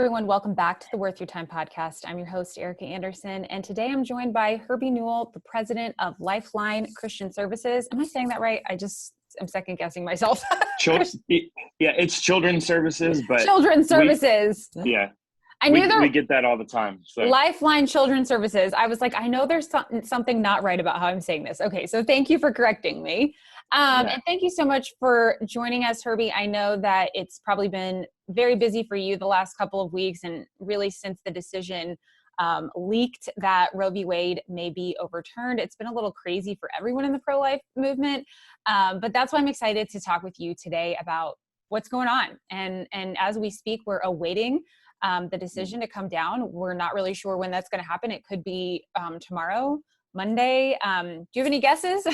Everyone, welcome back to the Worth Your Time podcast. I'm your host, Ericka Andersen, and today I'm joined by Herbie Newell, the president of Lifeline Christian Services. Am I saying that right? I'm second guessing myself. Yeah, it's children's services, but Children's Services. I knew we get that all the time. So. Lifeline Children's Services. I was like, I know there's something not right about how I'm saying this. Okay, so thank you for correcting me. And thank you so much for joining us, Herbie. I know that it's probably been very busy for you the last couple of weeks, and really since the decision leaked that Roe v. Wade may be overturned. It's been a little crazy for everyone in the pro-life movement, but that's why I'm excited to talk with you today about what's going on. And as we speak, we're awaiting the decision to come down. We're not really sure when that's going to happen. It could be tomorrow, Monday. Do you have any guesses?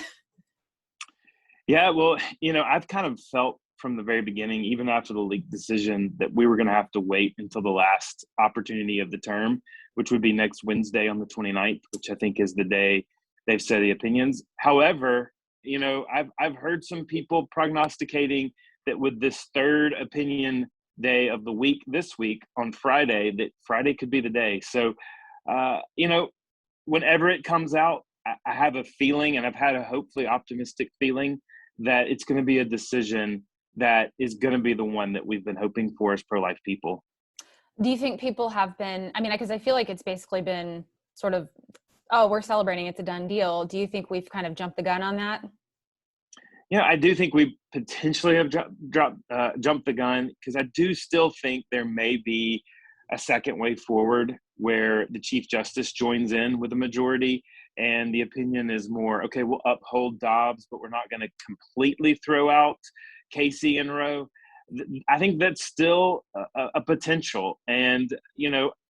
Yeah, well, I've kind of felt from the very beginning, even after the leaked decision, that we were going to have to wait until the last opportunity of the term, which would be next Wednesday on the 29th, which I think is the day they've said the opinions. However, I've heard some people prognosticating that with this third opinion day of the week, this week on Friday, that Friday could be the day. So, whenever it comes out, I have a feeling, and I've had a hopefully optimistic feeling, that it's going to be a decision that is going to be the one that we've been hoping for as pro-life people. Do you think people have been, because I feel like it's basically been sort of, oh, we're celebrating, it's a done deal. Do you think we've kind of jumped the gun on that? Yeah, I do think we potentially have jumped the gun, because I do still think there may be a second way forward where the Chief Justice joins in with a majority, and the opinion is more, okay, we'll uphold Dobbs, but we're not going to completely throw out Casey and Roe. I think that's still a potential. And,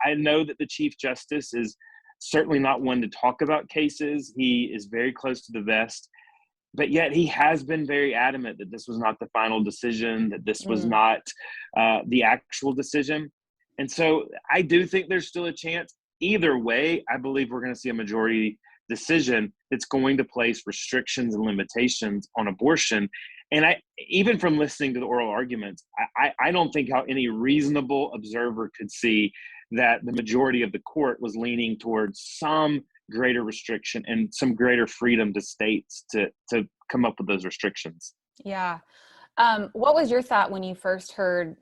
I know that the Chief Justice is certainly not one to talk about cases. He is very close to the vest. But yet he has been very adamant that this was not the final decision, that this was not the actual decision. And so I do think there's still a chance. Either way, I believe we're going to see a majority decision that's going to place restrictions and limitations on abortion. And even from listening to the oral arguments, I don't think how any reasonable observer could see that the majority of the court was leaning towards some greater restriction and some greater freedom to states to come up with those restrictions. Yeah. What was your thought when you first heard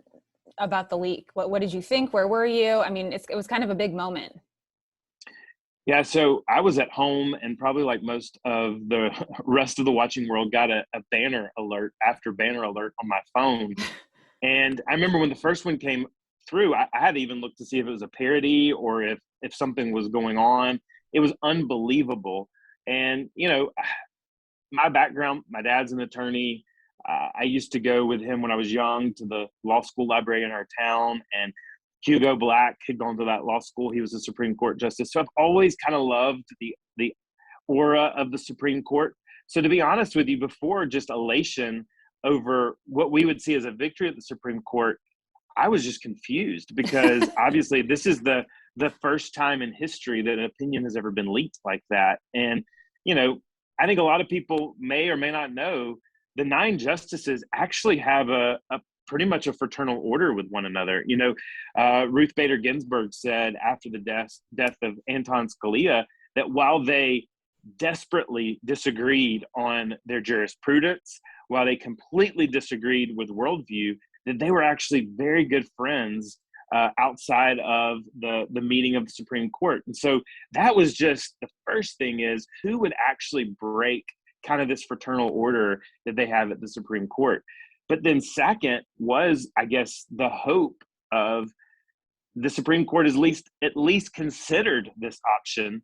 about the leak? What did you think? Where were you? It was kind of a big moment. Yeah, so I was at home, and probably like most of the rest of the watching world, got a banner alert after banner alert on my phone. And I remember when the first one came through, I had to even look to see if it was a parody or if something was going on. It was unbelievable. And, my background, my dad's an attorney. I used to go with him when I was young to the law school library in our town, and Hugo Black had gone to that law school. He was a Supreme Court justice. So I've always kind of loved the aura of the Supreme Court. So to be honest with you, before just elation over what we would see as a victory at the Supreme Court, I was just confused, because obviously this is the first time in history that an opinion has ever been leaked like that. And, I think a lot of people may or may not know the 9 justices actually have a pretty much a fraternal order with one another. Ruth Bader Ginsburg said after the death of Anton Scalia that while they desperately disagreed on their jurisprudence, while they completely disagreed with worldview, that they were actually very good friends outside of the meeting of the Supreme Court. And so that was just the first thing, is who would actually break kind of this fraternal order that they have at the Supreme Court. But then second was, I guess, the hope of the Supreme Court at least considered this option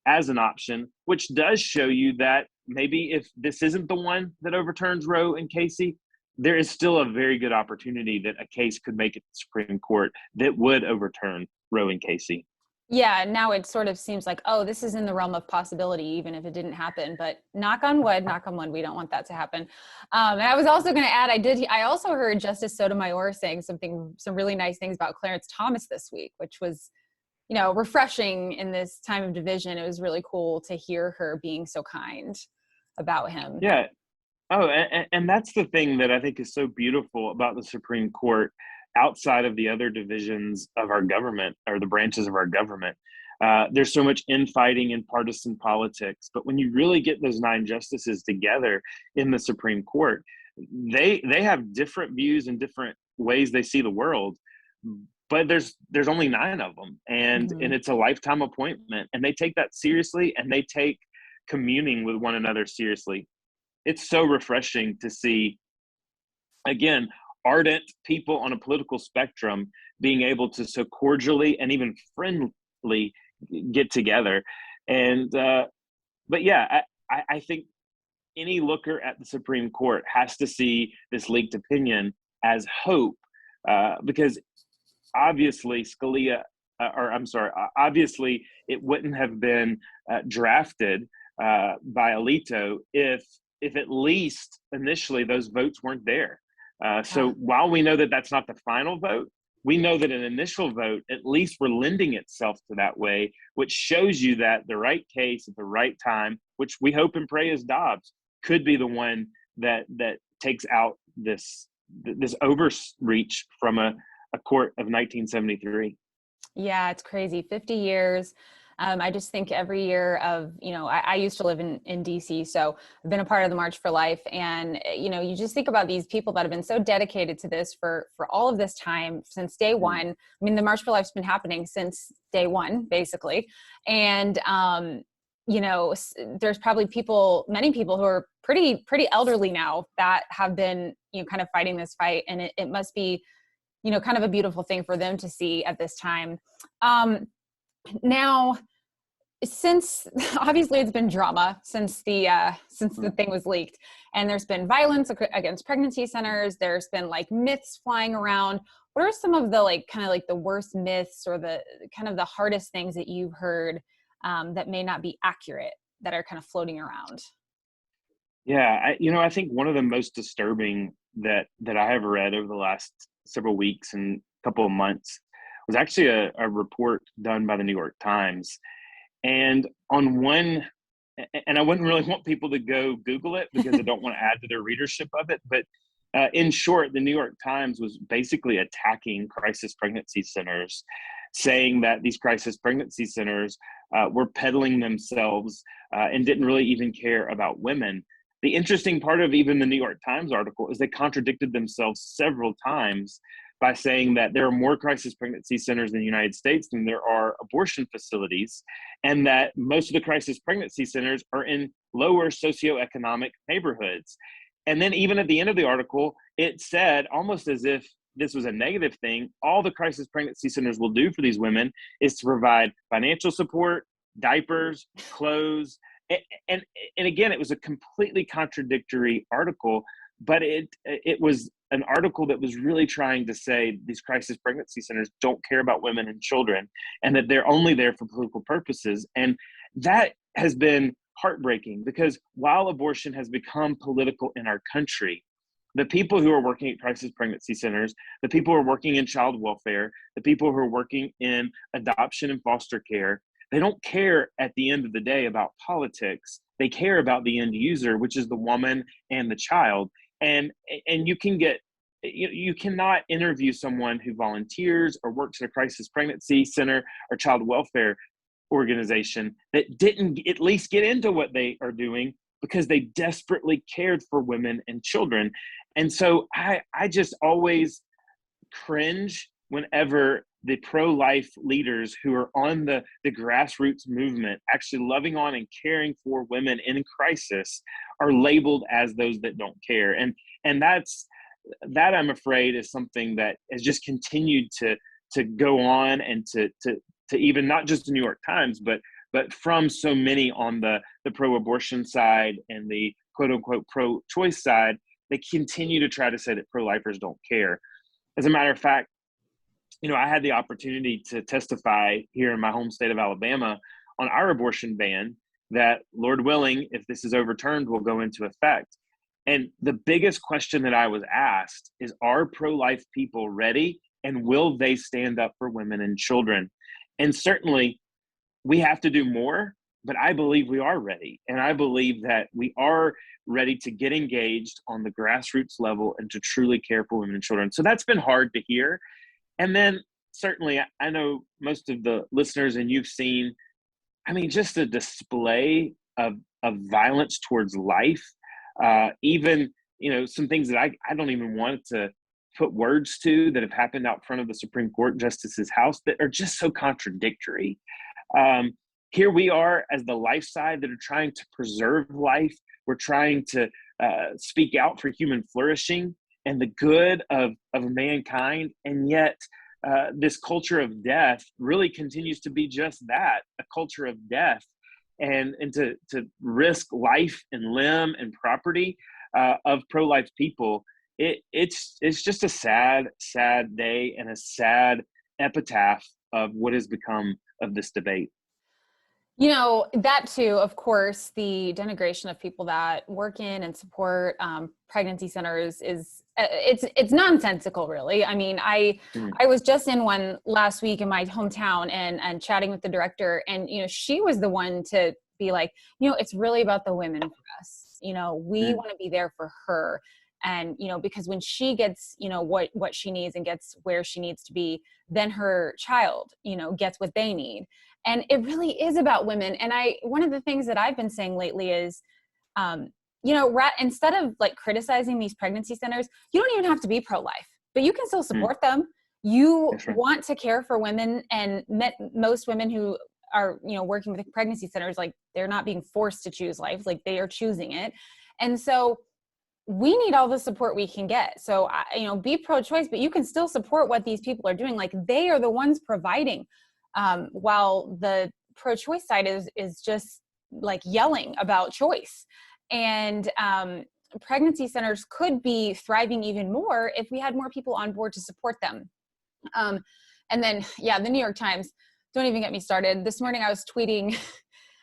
as an option, which does show you that maybe if this isn't the one that overturns Roe and Casey, there is still a very good opportunity that a case could make it to the Supreme Court that would overturn Roe and Casey. Yeah, now it sort of seems like, oh, this is in the realm of possibility, even if it didn't happen. But knock on wood, we don't want that to happen. And I was also going to add, I also heard Justice Sotomayor saying some really nice things about Clarence Thomas this week, which was, refreshing in this time of division. It was really cool to hear her being so kind about him. Yeah. Oh, and that's the thing that I think is so beautiful about the Supreme Court. outside of the other divisions of our government or the branches of our government. There's so much infighting and partisan politics, but when you really get those 9 justices together in the Supreme Court, they have different views and different ways they see the world, but there's only 9 of them, and it's a lifetime appointment, and they take that seriously, and they take communing with one another seriously. It's so refreshing to see, again, ardent people on a political spectrum being able to so cordially and even friendly get together. And but yeah, I think any looker at the Supreme Court has to see this leaked opinion as hope, because obviously obviously it wouldn't have been drafted by Alito if at least initially those votes weren't there. So while we know that that's not the final vote, we know that an initial vote, at least we're lending itself to that way, which shows you that the right case at the right time, which we hope and pray is Dobbs, could be the one that takes out this overreach from a court of 1973. Yeah, it's crazy. 50 years. I just think every year of, I used to live in DC, so I've been a part of the March for Life. And, you just think about these people that have been so dedicated to this for all of this time, since day one. I mean, the March for Life's been happening since day one, basically. And, there's probably many people who are pretty elderly now that have been, kind of fighting this fight. And it must be, kind of a beautiful thing for them to see at this time. Now, since obviously it's been drama since the thing was leaked, and there's been violence against pregnancy centers, there's been like myths flying around. What are some of the kind of the worst myths or the kind of the hardest things that you've heard that may not be accurate that are kind of floating around? Yeah, I think one of the most disturbing that I have read over the last several weeks and couple of months was actually a report done by the New York Times. And on one, and I wouldn't really want people to go Google it because I don't want to add to their readership of it. But in short, the New York Times was basically attacking crisis pregnancy centers, saying that these crisis pregnancy centers were peddling themselves and didn't really even care about women. The interesting part of even the New York Times article is they contradicted themselves several times by saying that there are more crisis pregnancy centers in the United States than there are abortion facilities, and that most of the crisis pregnancy centers are in lower socioeconomic neighborhoods. And then even at the end of the article, it said, almost as if this was a negative thing, all the crisis pregnancy centers will do for these women is to provide financial support, diapers, clothes. And again, it was a completely contradictory article, but it was an article that was really trying to say these crisis pregnancy centers don't care about women and children, and that they're only there for political purposes. And that has been heartbreaking, because while abortion has become political in our country, the people who are working at crisis pregnancy centers, the people who are working in child welfare, the people who are working in adoption and foster care, they don't care at the end of the day about politics. They care about the end user, which is the woman and the child. And you cannot interview someone who volunteers or works at a crisis pregnancy center or child welfare organization that didn't at least get into what they are doing because they desperately cared for women and children. And so I just always cringe whenever the pro-life leaders who are on the grassroots movement, actually loving on and caring for women in crisis, are labeled as those that don't care. And that I'm afraid is something that has just continued to go on, and to even not just the New York Times, but from so many on the pro-abortion side and the quote unquote pro-choice side, they continue to try to say that pro-lifers don't care. As a matter of fact, I had the opportunity to testify here in my home state of Alabama on our abortion ban that, Lord willing, if this is overturned, will go into effect. And the biggest question that I was asked is, are pro-life people ready, and will they stand up for women and children? And certainly we have to do more, but I believe we are ready. And I believe that we are ready to get engaged on the grassroots level and to truly care for women and children. So that's been hard to hear. And then certainly I know most of the listeners, and you've seen, I mean, just a display of violence towards life, even, some things that I don't even want to put words to that have happened out front of the Supreme Court justice's house that are just so contradictory. Here we are as the life side that are trying to preserve life. We're trying to speak out for human flourishing and the good of mankind. And yet this culture of death really continues to be just that, a culture of death. And to risk life and limb and property of pro-life people, it's just a sad, sad day and a sad epitaph of what has become of this debate. That too, of course, the denigration of people that work in and support pregnancy centers it's nonsensical, really. I mean, I was just in one last week in my hometown and chatting with the director, and she was the one to be like, it's really about the women for us. We want to be there for her. And, because when she gets, what she needs and gets where she needs to be, then her child, gets what they need. And it really is about women. And one of the things that I've been saying lately is, instead of like criticizing these pregnancy centers, you don't even have to be pro-life, but you can still support them. You want to care for women, and most women who are, working with pregnancy centers, like they're not being forced to choose life, like they are choosing it. And so we need all the support we can get. So, be pro-choice, but you can still support what these people are doing. Like they are the ones providing, while the pro-choice side is just like yelling about choice. And pregnancy centers could be thriving even more if we had more people on board to support them. And then, the New York Times, don't even get me started. This morning I was tweeting,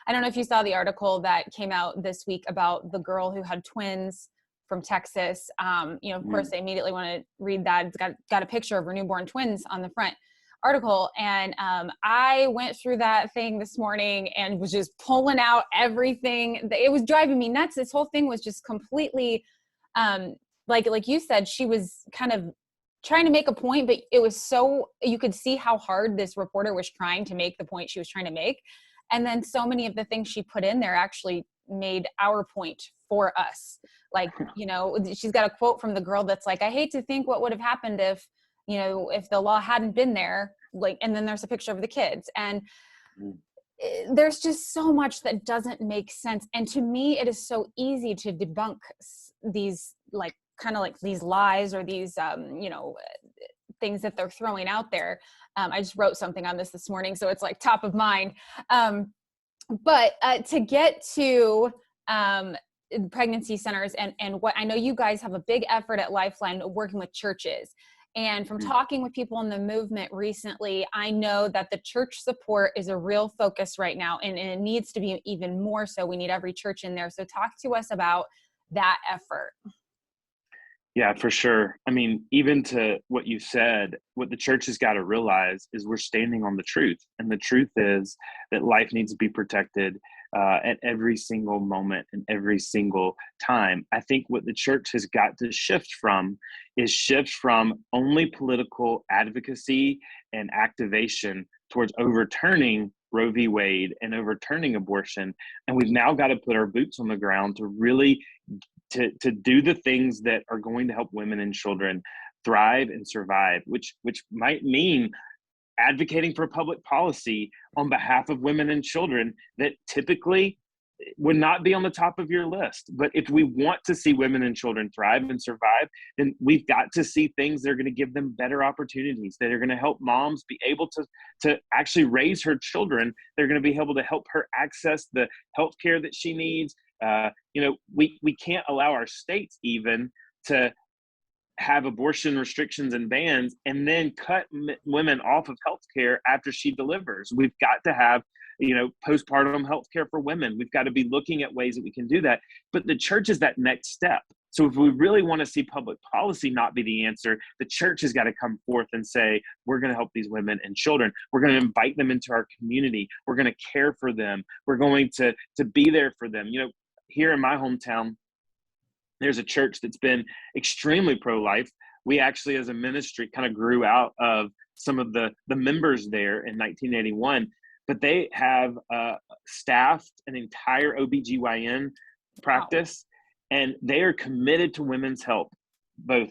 I don't know if you saw the article that came out this week about the girl who had twins from Texas. Of course, I immediately want to read that. It's got a picture of her newborn twins on the front article. And I went through that thing this morning and was just pulling out everything. It was driving me nuts. This whole thing was just completely, like you said, she was kind of trying to make a point, but it was you could see how hard this reporter was trying to make the point she was trying to make. And then so many of the things she put in there actually made our point for us. Like, she's got a quote from the girl that's like, I hate to think what would have happened if the law hadn't been there, like, and then there's a picture of the kids. And there's just so much that doesn't make sense. And to me, it is so easy to debunk these, like, kind of like these lies or these, things that they're throwing out there. I just wrote something on this morning, so it's like top of mind. But to get to pregnancy centers and what I know you guys have a big effort at Lifeline working with churches. And from talking with people in the movement recently, I know that the church support is a real focus right now, and it needs to be even more so. We need every church in there. So talk to us about that effort. Yeah, for sure. I mean, even to what you said, what the church has got to realize is we're standing on the truth. And the truth is that life needs to be protected at every single moment and every single time. I think what the church has got to shift from only political advocacy and activation towards overturning Roe v. Wade and overturning abortion. And we've now got to put our boots on the ground to really to do the things that are going to help women and children thrive and survive, which might mean advocating for public policy on behalf of women and children that typically would not be on the top of your list. But if we want to see women and children thrive and survive, then we've got to see things that are going to give them better opportunities, that are going to help moms be able to actually raise her children. They're going to be able to help her access the health care that she needs. We can't allow our states even to have abortion restrictions and bans and then cut women off of healthcare after she delivers. We've got to have, postpartum healthcare for women. We've got to be looking at ways that we can do that. But the church is that next step. So if we really want to see public policy not be the answer, the church has got to come forth and say, we're going to help these women and children. We're going to invite them into our community. We're going to care for them. We're going to be there for them. Here in my hometown, there's a church that's been extremely pro-life. We actually, as a ministry, kind of grew out of some of the members there in 1981, but they have staffed an entire OBGYN practice, and they are committed to women's health, both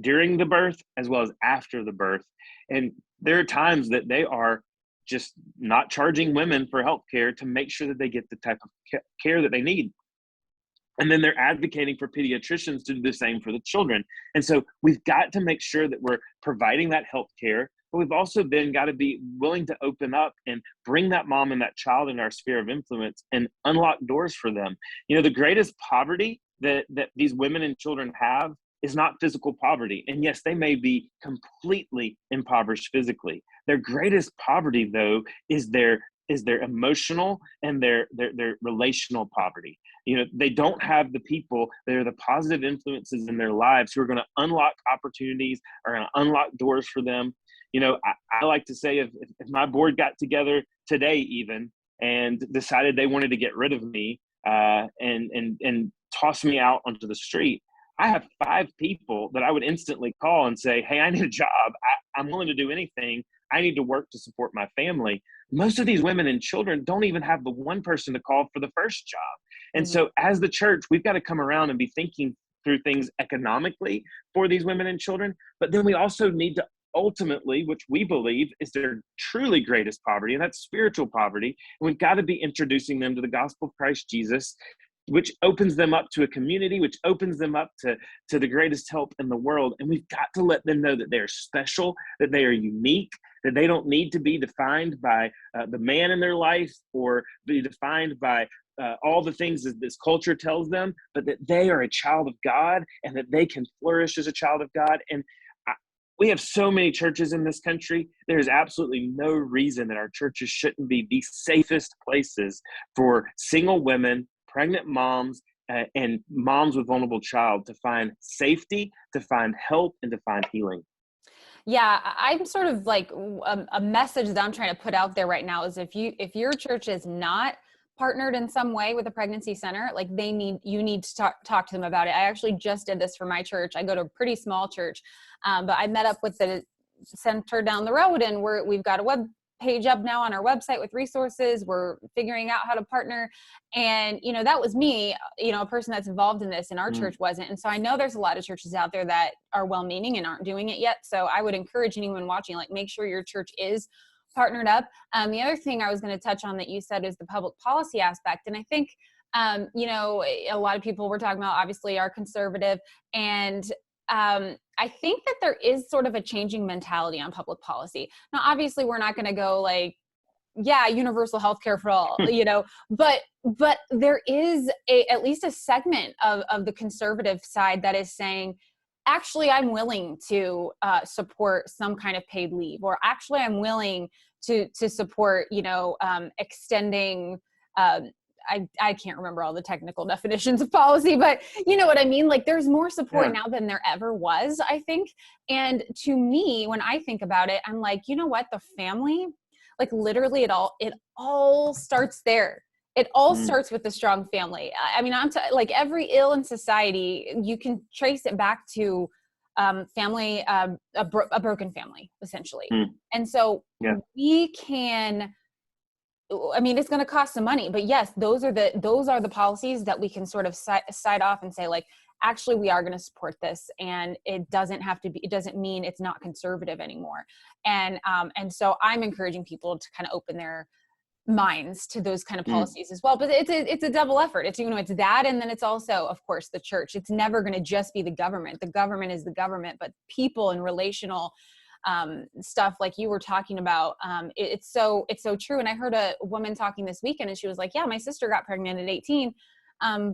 during the birth as well as after the birth. And there are times that they are just not charging women for health care to make sure that they get the type of care that they need. And then they're advocating for pediatricians to do the same for the children. And so we've got to make sure that we're providing that health care, but we've also then got to be willing to open up and bring that mom and that child in our sphere of influence and unlock doors for them. The greatest poverty that these women and children have is not physical poverty. And yes, they may be completely impoverished physically. Their greatest poverty, though, is their emotional and their relational poverty. They don't have the people that are the positive influences in their lives who are going to unlock opportunities, are going to unlock doors for them. I like to say if my board got together today even and decided they wanted to get rid of me and toss me out onto the street, I have 5 people that I would instantly call and say, hey, I need a job. I'm willing to do anything. I need to work to support my family. Most of these women and children don't even have the one person to call for the first job. And so as the church, we've got to come around and be thinking through things economically for these women and children. But then we also need to ultimately, which we believe is their truly greatest poverty, and that's spiritual poverty. And we've got to be introducing them to the gospel of Christ Jesus, which opens them up to a community, which opens them up to the greatest help in the world. And we've got to let them know that they're special, that they are unique, that they don't need to be defined by the man in their life or be defined by all the things that this culture tells them, but that they are a child of God and that they can flourish as a child of God. And we have so many churches in this country. There's absolutely no reason that our churches shouldn't be the safest places for single women, pregnant moms, and moms with vulnerable child to find safety, to find help, and to find healing. Yeah, I'm sort of like a message that I'm trying to put out there right now is if your church is not partnered in some way with a pregnancy center, like you need to talk to them about it. I actually just did this for my church. I go to a pretty small church, but I met up with the center down the road, and we've got a web page up now on our website with resources. We're figuring out how to partner. And, that was me, a person that's involved in this, and our church wasn't. And so I know there's a lot of churches out there that are well-meaning and aren't doing it yet. So I would encourage anyone watching, make sure your church is partnered up. The other thing I was going to touch on that you said is the public policy aspect. And I think, a lot of people we're talking about obviously are conservative, and I think that there is sort of a changing mentality on public policy. Now, obviously, we're not going to go universal healthcare for all, but there is at least a segment of the conservative side that is saying, actually, I'm willing to support some kind of paid leave, or actually, I'm willing to support, extending. I can't remember all the technical definitions of policy, but you know what I mean? There's more support now than there ever was, I think. And to me, when I think about it, I'm like, you know what? The family, literally it all starts there. It all starts with a strong family. I mean, every ill in society, you can trace it back to family, a broken family, essentially. And so we can, it's going to cost some money, but yes, those are the policies that we can sort of side off and say, actually, we are going to support this, and it doesn't mean it's not conservative anymore. And so I'm encouraging people to kind of open their minds to those kind of policies as well. But it's a double effort. It's that, and then it's also, of course, the church. It's never going to just be the government. The government is the government, but people and relational stuff like you were talking about, it's so true. And I heard a woman talking this weekend, and she was like, yeah, my sister got pregnant at 18,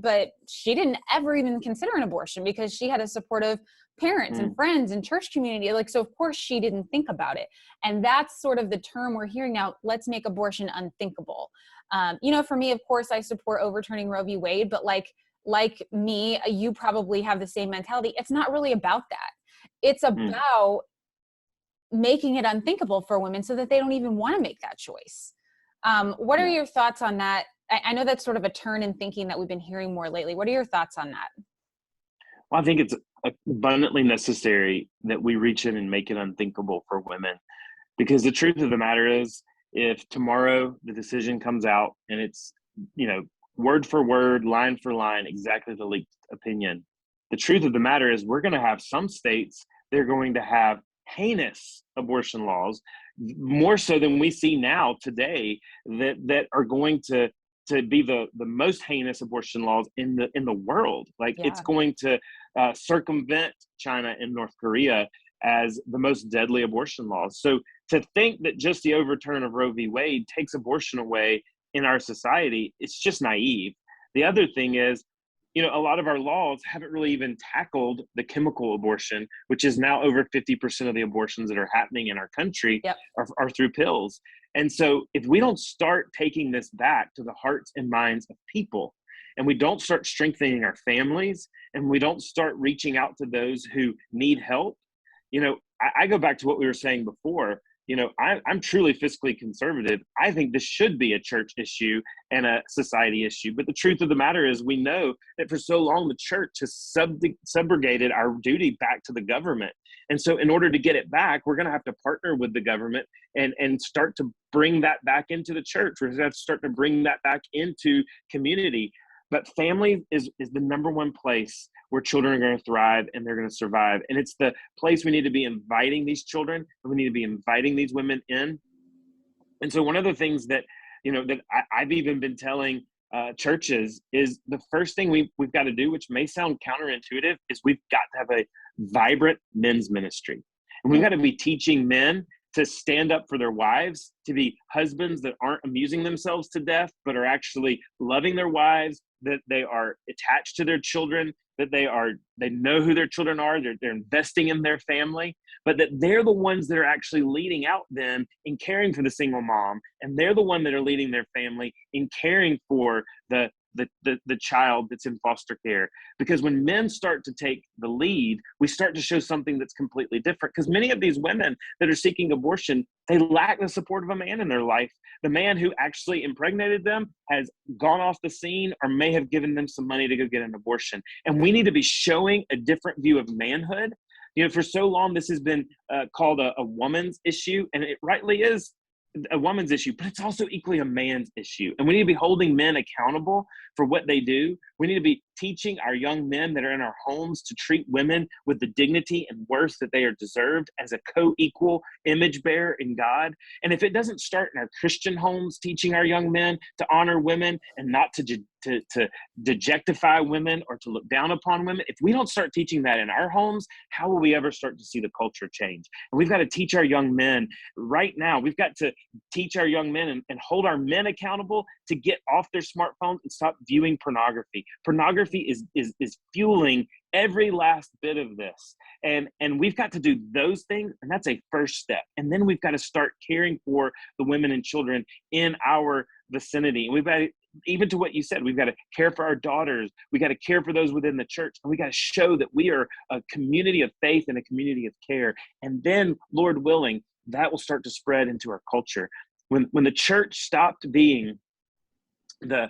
but she didn't ever even consider an abortion because she had a supportive parents and friends and church community. So of course she didn't think about it. And that's sort of the term we're hearing now. Let's make abortion unthinkable. For me, of course, I support overturning Roe v. Wade, but like me, you probably have the same mentality. It's not really about that. It's about making it unthinkable for women so that they don't even want to make that choice. What are your thoughts on that? I know that's sort of a turn in thinking that we've been hearing more lately. What are your thoughts on that? Well, I think it's abundantly necessary that we reach in and make it unthinkable for women, because the truth of the matter is, if tomorrow the decision comes out and it's, word for word, line for line, exactly the leaked opinion, the truth of the matter is we're going to have some states, they're going to have heinous abortion laws, more so than we see now today, that are going to be the most heinous abortion laws in the world. Like, it's going to circumvent China and North Korea as the most deadly abortion laws. So to think that just the overturn of Roe v. Wade takes abortion away in our society, it's just naive. The other thing is, a lot of our laws haven't really even tackled the chemical abortion, which is now over 50% of the abortions that are happening in our country are through pills. And so if we don't start taking this back to the hearts and minds of people, and we don't start strengthening our families, and we don't start reaching out to those who need help, I go back to what we were saying before. I'm truly fiscally conservative. I think this should be a church issue and a society issue. But the truth of the matter is, we know that for so long the church has subrogated our duty back to the government. And so in order to get it back, we're going to have to partner with the government and start to bring that back into the church. We're going to have to start to bring that back into community. But family is the number one place where children are going to thrive and they're going to survive. And it's the place we need to be inviting these children, and we need to be inviting these women in. And so one of the things that, I've even been telling churches is, the first thing we've got to do, which may sound counterintuitive, is we've got to have a vibrant men's ministry. And we've got to be teaching men to stand up for their wives, to be husbands that aren't amusing themselves to death, but are actually loving their wives, that they are attached to their children, that they know who their children are, they're investing in their family, but that they're the ones that are actually leading out then in caring for the single mom, and they're the one that are leading their family in caring for the child that's in foster care. Because when men start to take the lead, we start to show something that's completely different. Because many of these women that are seeking abortion, they lack the support of a man in their life. The man who actually impregnated them has gone off the scene, or may have given them some money to go get an abortion. And we need to be showing a different view of manhood. For so long, this has been called a woman's issue, and it rightly is a woman's issue, but it's also equally a man's issue. And we need to be holding men accountable for what they do. We need to be teaching our young men that are in our homes to treat women with the dignity and worth that they are deserved, as a co-equal image bearer in God. And if it doesn't start in our Christian homes, teaching our young men to honor women and not to dejectify women or to look down upon women, if we don't start teaching that in our homes, how will we ever start to see the culture change? And we've got to teach our young men right now. We've got to teach our young men and hold our men accountable to get off their smartphones and stop viewing pornography. Pornography is fueling every last bit of this. And we've got to do those things, and that's a first step. And then we've got to start caring for the women and children in our vicinity. And we've got to, even to what you said, we've got to care for our daughters. We got to care for those within the church. And we got to show that we are a community of faith and a community of care. And then, Lord willing, that will start to spread into our culture. When the church stopped being the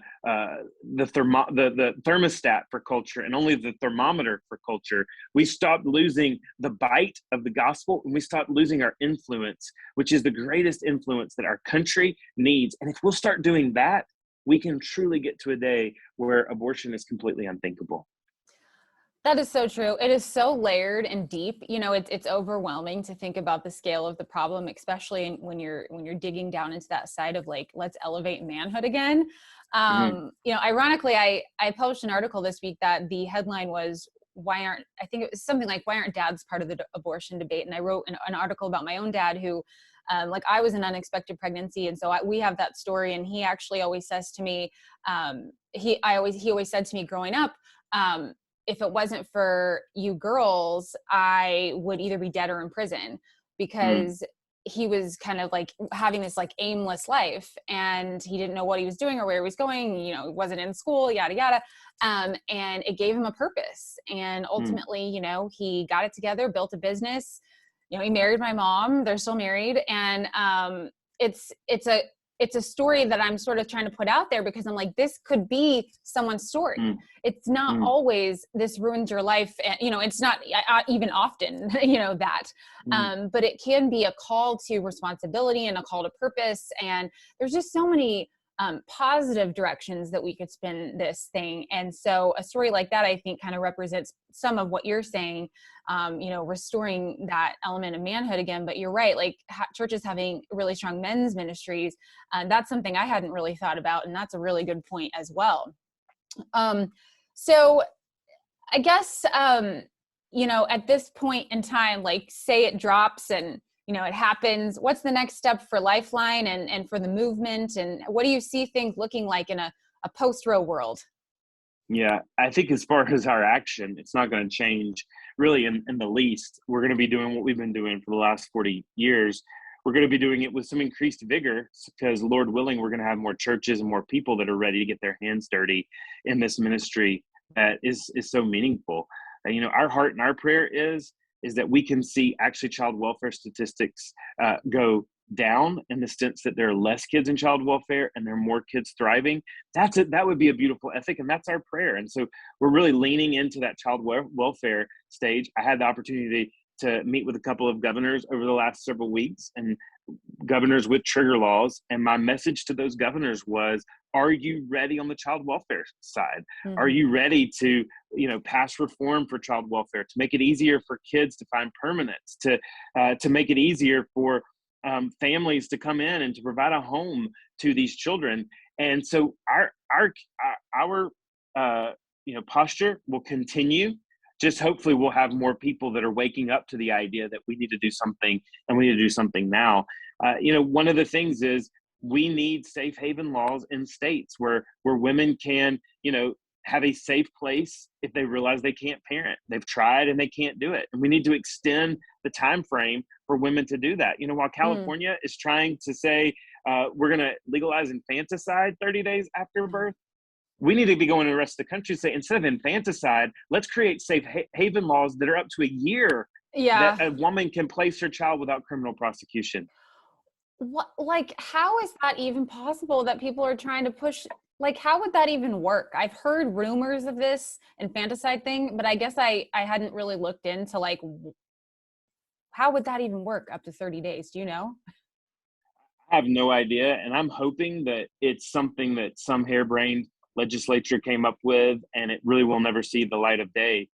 thermostat for culture and only the thermometer for culture, we stopped losing the bite of the gospel, and we stopped losing our influence, which is the greatest influence that our country needs. And if we'll start doing that, we can truly get to a day where abortion is completely unthinkable. That is so true. It is so layered and deep. It's overwhelming to think about the scale of the problem, especially when you're digging down into that side of, like, let's elevate manhood again. Ironically, I published an article this week that the headline was, I think it was something like, why aren't dads part of the abortion debate? And I wrote an article about my own dad who, I was an unexpected pregnancy. And so we have that story. And he actually always says to me, he always said to me growing up, if it wasn't for you girls, I would either be dead or in prison, because he was kind of like having this like aimless life, and he didn't know what he was doing or where he was going. You know, he wasn't in school, yada, yada. And it gave him a purpose. And ultimately, you know, he got it together, built a business. You know, he married my mom. They're still married. And it's a story that I'm sort of trying to put out there, because I'm like, this could be someone's story. It's not always this ruins your life. And, you know, it's not even often, you know, that, but it can be a call to responsibility and a call to purpose. And there's just so many positive directions that we could spin this thing. And so a story like that, I think, kind of represents some of what you're saying, you know, restoring that element of manhood again. But you're right, like churches having really strong men's ministries, that's something I hadn't really thought about. And that's a really good point as well. So I guess, you know, at this point in time, like say it drops and, you know, it happens, what's the next step for Lifeline and for the movement? And what do you see things looking like in a post-Roe world? Yeah, I think as far as our action, it's not going to change really in the least. We're going to be doing what we've been doing for the last 40 years. We're going to be doing it with some increased vigor because, Lord willing, we're going to have more churches and more people that are ready to get their hands dirty in this ministry that is so meaningful. You know, our heart and our prayer is that we can see actually child welfare statistics go down, in the sense that there are less kids in child welfare and there are more kids thriving. That would be a beautiful ethic, and that's our prayer. And so we're really leaning into that child welfare stage. I had the opportunity to meet with a couple of governors over the last several weeks, and governors with trigger laws. And my message to those governors was, are you ready on the child welfare side? Are you ready to, you know, pass reform for child welfare, to make it easier for kids to find permanence, to make it easier for families to come in and to provide a home to these children? And so our you know, posture will continue. Just hopefully we'll have more people that are waking up to the idea that we need to do something, and we need to do something now. You know, one of the things is we need safe haven laws in states where women can, you know, have a safe place if they realize they can't parent. They've tried and they can't do it. And we need to extend the time frame for women to do that. You know, while California is trying to say we're going to legalize infanticide 30 days after birth, we need to be going to the rest of the country and say, instead of infanticide, let's create safe haven laws that are up to a year that a woman can place her child without criminal prosecution. What, like, how is that even possible that people are trying to push? Like, how would that even work? I've heard rumors of this infanticide thing, but I guess I hadn't really looked into, like, how would that even work up to 30 days? Do you know? I have no idea. And I'm hoping that it's something that some harebrained legislature came up with, and it really will never see the light of day.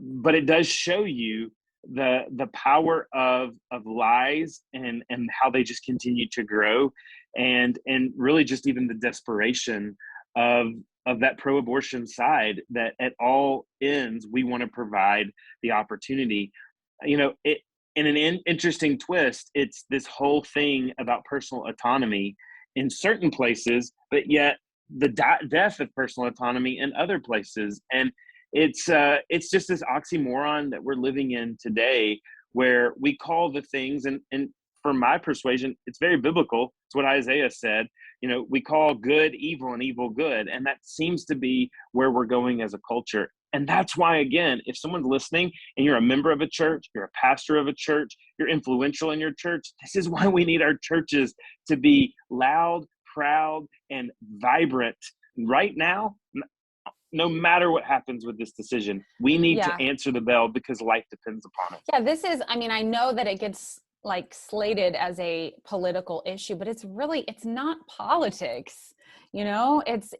But it does show you the power of lies and how they just continue to grow, and really just even the desperation of that pro-abortion side, that at all ends we want to provide the opportunity. You know, it in an interesting twist, it's this whole thing about personal autonomy in certain places, but yet the death of personal autonomy in other places. And it's just this oxymoron that we're living in today, where we call the things, and for my persuasion, it's very biblical. It's what Isaiah said. You know, we call good evil and evil good. And that seems to be where we're going as a culture. And that's why, again, if someone's listening and you're a member of a church, you're a pastor of a church, you're influential in your church, this is why we need our churches to be loud, proud, and vibrant right now. No matter what happens with this decision, we need to answer the bell, because life depends upon it. Yeah, this is, I mean, I know that it gets like slated as a political issue, but it's not politics. You know, it's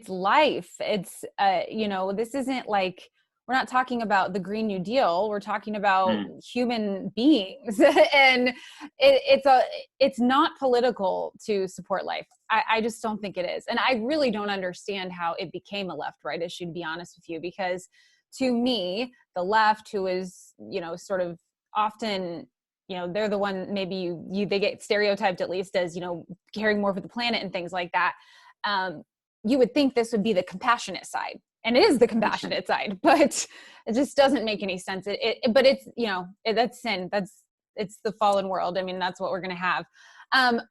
life. It's, you know, this isn't like, we're not talking about the Green New Deal. We're talking about human beings, and it's not political to support life. I just don't think it is. And I really don't understand how it became a left-right issue, to be honest with you, because to me, the left, who is, you know, sort of often, you know, they're the one, maybe they get stereotyped at least as, you know, caring more for the planet and things like that. You would think this would be the compassionate side. And it is the compassionate side, but it just doesn't make any sense. But it's, you know, that's sin. it's the fallen world. I mean, that's what we're going to have.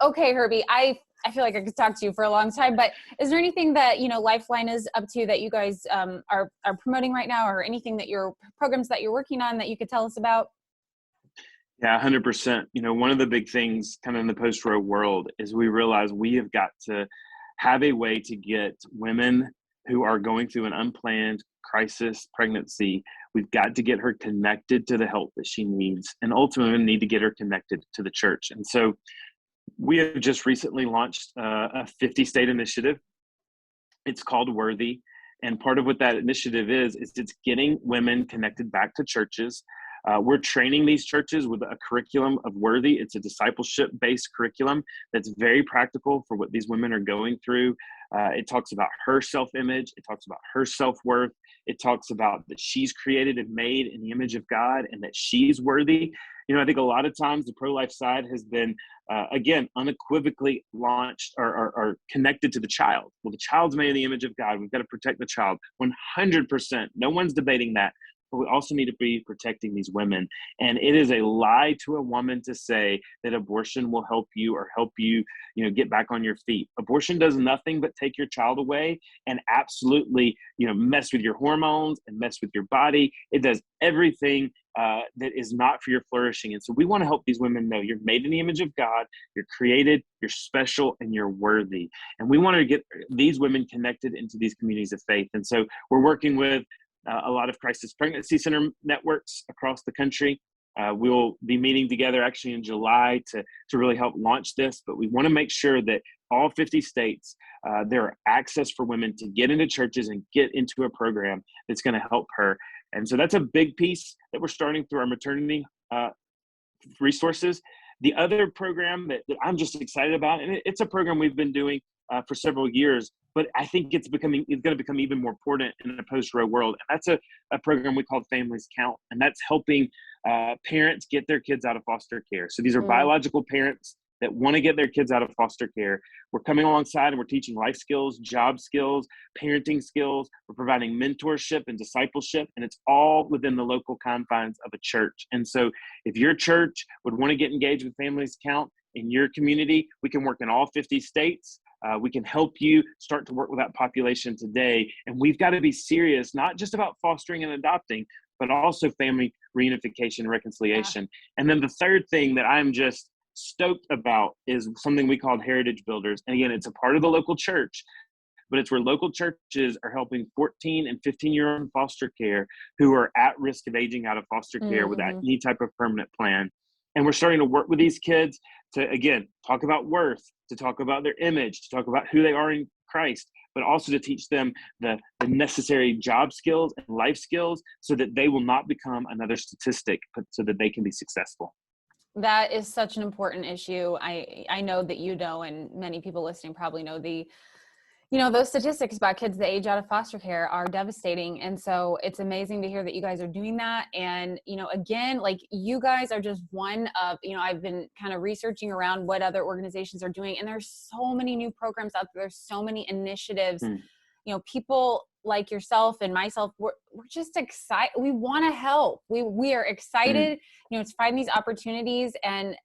Okay, Herbie, I feel like I could talk to you for a long time, but is there anything that, Lifeline is up to that you guys are promoting right now, or anything that your programs that you're working on that you could tell us about? Yeah, 100%. One of the big things kind of in the post-Roe world is we realize we have got to have a way to get women who are going through an unplanned crisis pregnancy. We've got to get her connected to the help that she needs, and ultimately we need to get her connected to the church. And so we have just recently launched a 50-state initiative. It's called Worthy. And part of what that initiative is it's getting women connected back to churches. We're training these churches with a curriculum of Worthy. It's a discipleship-based curriculum that's very practical for what these women are going through. It talks about her self-image. It talks about her self-worth. It talks about that she's created and made in the image of God and that she's worthy. I think a lot of times the pro-life side has been, again, unequivocally launched or connected to the child. Well, the child's made in the image of God. We've got to protect the child 100%. No one's debating that. But we also need to be protecting these women. And it is a lie to a woman to say that abortion will help you or help you, get back on your feet. Abortion does nothing but take your child away and absolutely, mess with your hormones and mess with your body. It does everything that is not for your flourishing. And so we want to help these women know you're made in the image of God, you're created, you're special, and you're worthy. And we want to get these women connected into these communities of faith. And so we're working with a lot of crisis pregnancy center networks across the country. We'll be meeting together actually in July to really help launch this, but we want to make sure that all 50 states, there are access for women to get into churches and get into a program that's going to help her. And so that's a big piece that we're starting through our maternity resources. The other program that I'm just excited about, and it's a program we've been doing for several years, but I think it's going to become even more important in the post-Roe world. And that's a program we call Families Count, and that's helping parents get their kids out of foster care. So these are biological parents that want to get their kids out of foster care. We're coming alongside and we're teaching life skills, job skills, parenting skills. We're providing mentorship and discipleship, and it's all within the local confines of a church. And so if your church would want to get engaged with Families Count in your community, we can work in all 50 states. We can help you start to work with that population today. And we've got to be serious, not just about fostering and adopting, but also family reunification and reconciliation. Yeah. And then the third thing that I'm just stoked about is something we called Heritage Builders. And again, it's a part of the local church, but it's where local churches are helping 14 and 15-year-olds in foster care who are at risk of aging out of foster care without any type of permanent plan. And we're starting to work with these kids to, again, talk about worth, to talk about their image, to talk about who they are in Christ, but also to teach them the necessary job skills and life skills so that they will not become another statistic, but so that they can be successful. That is such an important issue. I know that and many people listening probably know those statistics about kids that age out of foster care are devastating. And so it's amazing to hear that you guys are doing that. And, again, like you guys are just one of, I've been kind of researching around what other organizations are doing, and there's so many new programs out there. There's so many initiatives, people like yourself and myself, we're just excited. We want to help. We are excited, to find these opportunities, and,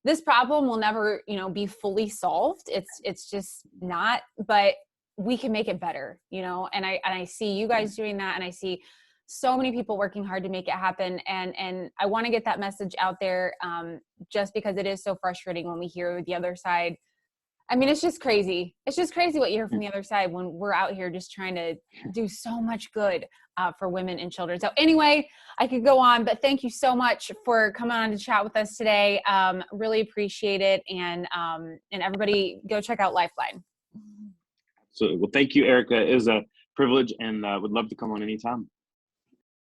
this problem will never, be fully solved. It's just not, but we can make it better, and I see you guys doing that. And I see so many people working hard to make it happen. And I want to get that message out there, just because it is so frustrating when we hear the other side. I mean, it's just crazy. It's just crazy what you hear from the other side when we're out here just trying to do so much good for women and children. So anyway, I could go on, but thank you so much for coming on to chat with us today. Really appreciate it. And everybody go check out Lifeline. So, well, thank you, Ericka. It was a privilege, and would love to come on anytime.